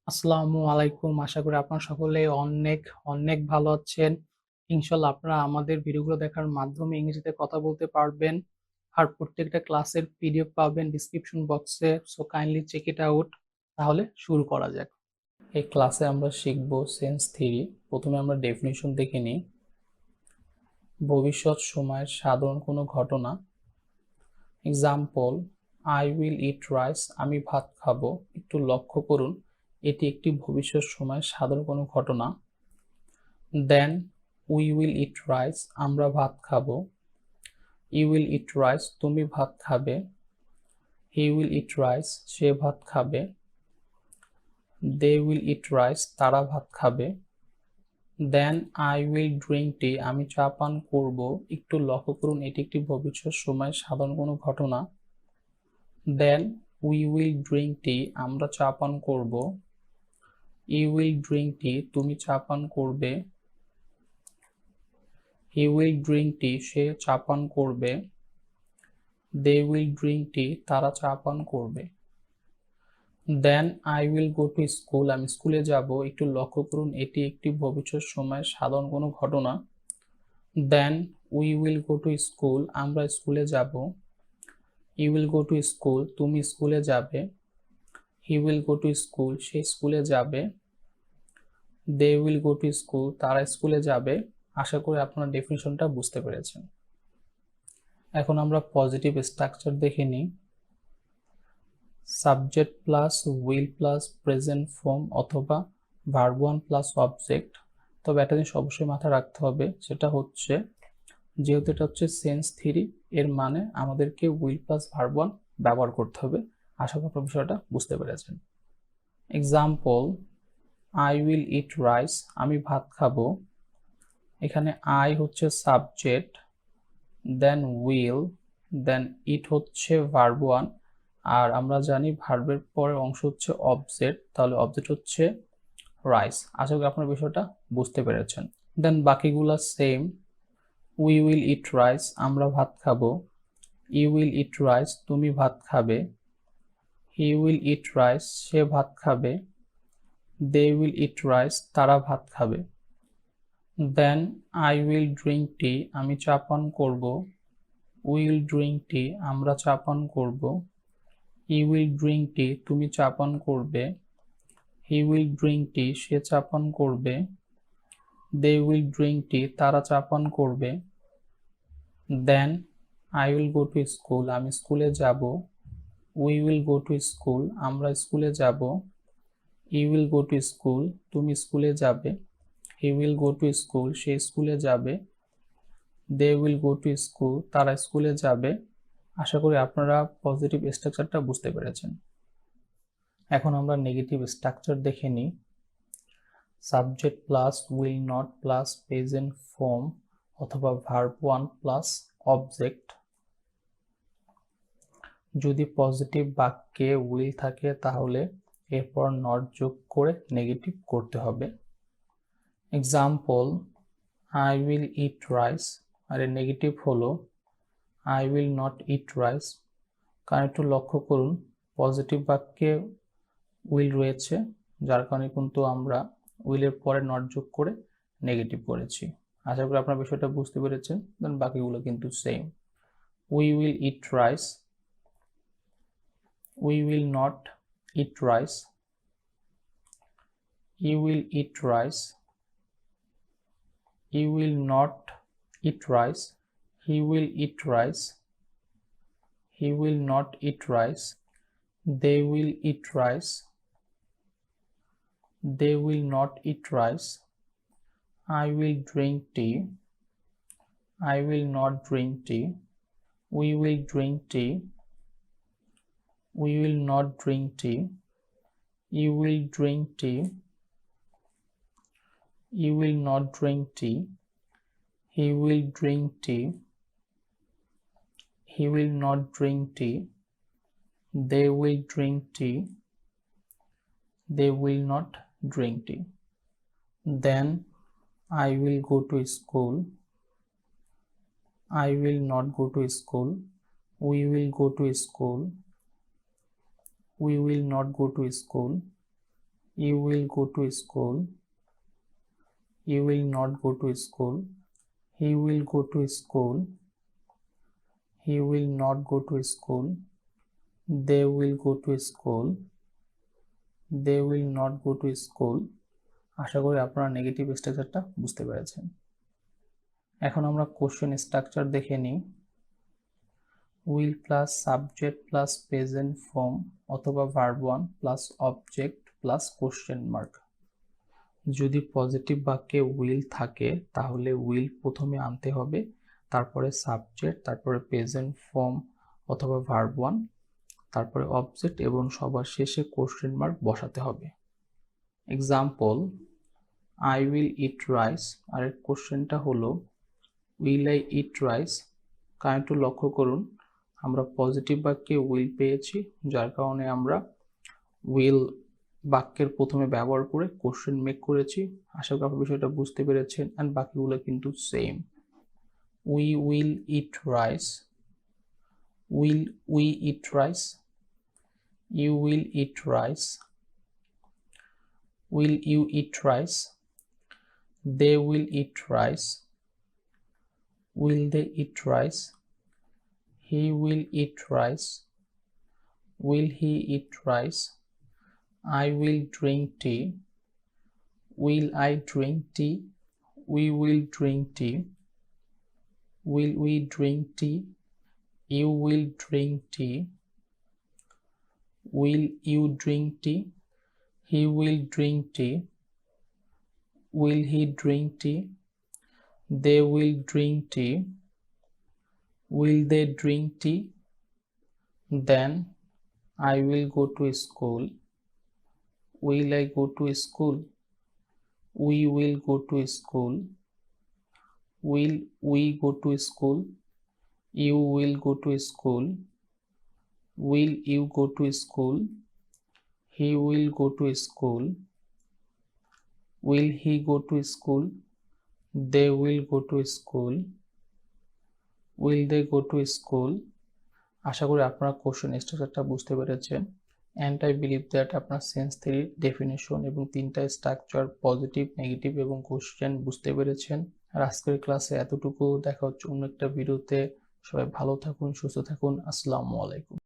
আসসালামু আলাইকুম। আশা করি আপনারা সকলে অনেক, অনেক ভালো আছেন। ইনশাআল্লাহ আপনারা আমাদের ভিডিওগুলো দেখার মাধ্যমে ইংরেজিতে কথা বলতে পারবেন। আর প্রত্যেকটা ক্লাসের পিডিএফ পাবেন ডেসক্রিপশন বক্সে। So kindly check it out. তাহলে শুরু করা যাক। এই ক্লাসে আমরা শিখব সেন্স থিওরি। প্রথমে আমরা ডেফিনিশন দেখে নিই। ভবিষ্যৎ সময়ের সাধারণ কোনো ঘটনা। Example, I will eat rice, আমি ভাত খাবো। একটু লক্ষ্য করুন, এটি একটি ভবিষ্যৎ সময়ের সাধারণ কোনো ঘটনা। Then we will eat rice, আমরা ভাত খাবো। ইউ উইল ইট রাইস, তুমি ভাত খাবে। হি উইল ইট রাইস, সে ভাত খাবে। দে উইল ইট রাইস, তারা ভাত খাবে। Then I will drink tea, আমি চা পান করব। একটু লক্ষ্য করুন, এটি একটি ভবিষ্যৎ সময়ের সাধারণ কোনো ঘটনা। Then we will drink tea, আমরা চা পান করব। ইউ উইল ড্রিঙ্ক টি, তুমি চা পান করবে। হি উইল ড্রিঙ্ক টি, সে চা পান করবে। দে উইল ড্রিঙ্ক টি, তারা চা পান করবে। Then I will go to school, আমি স্কুলে যাব। একটু লক্ষ্য করুন, এটি একটি ভবিষ্যৎ সময়ের সাধারণ কোনো ঘটনা। Then we will go to school, আমরা স্কুলে যাব। You will go to school, তুমি স্কুলে যাবে। He will go to school, সে স্কুলে যাবে। They will go to school, তারা স্কুলে যাবে। আশা করি আপনারা ডেফিনিশনটা বুঝতে পেরেছেন। এখন আমরা পজিটিভ স্ট্রাকচার দেখে নিই। Subject plus will plus present form অথবা ভার্ব ওয়ান প্লাস অবজেক্ট। তবে একটা জিনিস অবশ্যই মাথায় রাখতে হবে, সেটা হচ্ছে যেহেতু এটা হচ্ছে সেন্স থিওরি, এর মানে আমাদেরকে উইল প্লাস ভার্ব ওয়ান ব্যবহার করতে হবে। আশা করি আপনারা বিষয়টা বুঝতে পেরেছেন। Example, I will eat rice, আমি ভাত খাবো। এখানে আই হচ্ছে সাবজেক্ট, দেন উইল, দেন ইট হচ্ছে ভার্ব ওয়ান, আর আমরা জানি ভার্বের পরের অংশ হচ্ছে অবজেক্ট, তাহলে অবজেক্ট হচ্ছে রাইস। আশা করি আপনার বিষয়টা বুঝতে পেরেছেন। দেন বাকিগুলা same. We will eat rice, আমরা ভাত খাবো। ইউ উইল ইট রাইস, তুমি ভাত খাবে। হি উইল ইট রাইস, সে ভাত খাবে। দে উইল ইট রাইস, তারা ভাত খাবে। Then I will drink tea, আমি চা পান করব। উইল ড্রিঙ্ক টি, আমরা চা পান করব। ই উইল ড্রিঙ্ক টি, তুমি চা পান করবে। হি উইল ড্রিঙ্ক টি, সে চা পান করবে। দে উইল ড্রিঙ্ক টি, তারা চা পান করবে। Then I will go to school, আমি স্কুলে যাব। We will go to school, আমরা স্কুলে যাব। You will go to school, তুমি স্কুলে যাবে। He will go to school, সে স্কুলে যাবে। They will go to school, তারা স্কুলে যাবে। আশা করি আপনারা পজিটিভ স্ট্রাকচারটা বুঝতে পেরেছেন। এখন আমরা নেগেটিভ স্ট্রাকচার দেখে নিই। Subject plus will not plus present form অথবা ভার্ব ওয়ান প্লাস অবজেক্ট। যদি পজিটিভ বাক্যে উইল থাকে তাহলে এরপর নট যোগ করে নেগেটিভ করতে হবে। Example, I will eat rice, আর এর নেগেটিভ হলো I will not eat rice. কারণ একটু লক্ষ্য করুন, পজিটিভ বাক্যে উইল রয়েছে, যার কারণে কিন্তু আমরা উইলের পরে নট যোগ করে নেগেটিভ করেছি। আশা করি আপনার বিষয়টা বুঝতে পেরেছেন। দেন বাকিগুলো কিন্তু same. We will eat rice, we will not eat rice. You will eat rice, you will not eat rice. He will eat rice, he will not eat rice. They will eat rice, they will not eat rice. I will drink tea, I will not drink tea. We will drink tea, we will not drink tea. You will drink tea, you will not drink tea. He will drink tea, he will not drink tea. They will drink tea, they will not drink tea. Then I will go to school, I will not go to school. We will go to school, we will not go to school. You will go to school. You will not go to school. He will go to school. He will not go to school. They will go to school. They will not go to school. আশা করি আপনারা negative স্ট্রাকচারটা বুঝতে পেরেছেন। এখন আমরা question structure দেখে নিই। Will plus subject plus present form অথবা verb one plus object plus question mark. যদি পজিটিভ বাক্যে উইল থাকে তাহলে উইল প্রথমে আনতে হবে, তারপরে সাবজেক্ট, তারপরে প্রেজেন্ট ফর্ম অথবা ভার্ব ওয়ান, তারপরে অবজেক্ট এবং সবার শেষে কোশ্চেন মার্ক বসাতে হবে। Example, I will eat rice. আর এর কোশ্চেনটা হলো উইল আই ইট রাইস। কারণ একটু লক্ষ্য করুন, আমরা পজিটিভ বাক্যে উইল পেয়েছি, যার কারণে আমরা উইল বাক্যের প্রথমে ব্যবহার করে কোশ্চেন মেক করেছি। আশা করি আপনারা বিষয়টা বুঝতে পেরেছেন। অ্যান্ড বাকিগুলো কিন্তু same. We will eat rice. Will we eat rice. You will eat rice. Will you eat rice. They will eat rice. Will they eat rice. He will eat rice. Will he eat rice? I will drink tea. Will I drink tea? We will drink tea. Will we drink tea? You will drink tea. Will you drink tea? He will drink tea. Will he drink tea? They will drink tea. Will they drink tea? Then I will go to school. Will I go to school? We will go to school. Will we go to school? You will go to school. Will you go to school? He will go to school. Will he go to school? They will go to school. Will they go to school? আশা করি আপনারা question স্ট্রাকচারটা বুঝতে পেরেছেন। And I believe that আপনার sense theory definition এবং তিনটা structure positive, negative এবং question বুঝতে পেরেছেন। আর আজকের ক্লাসে এতটুকু। দেখা হচ্ছে অন্য একটা ভিডিওতে। সবাই ভালো থাকুন, সুস্থ থাকুন। আসসালামু আলাইকুম।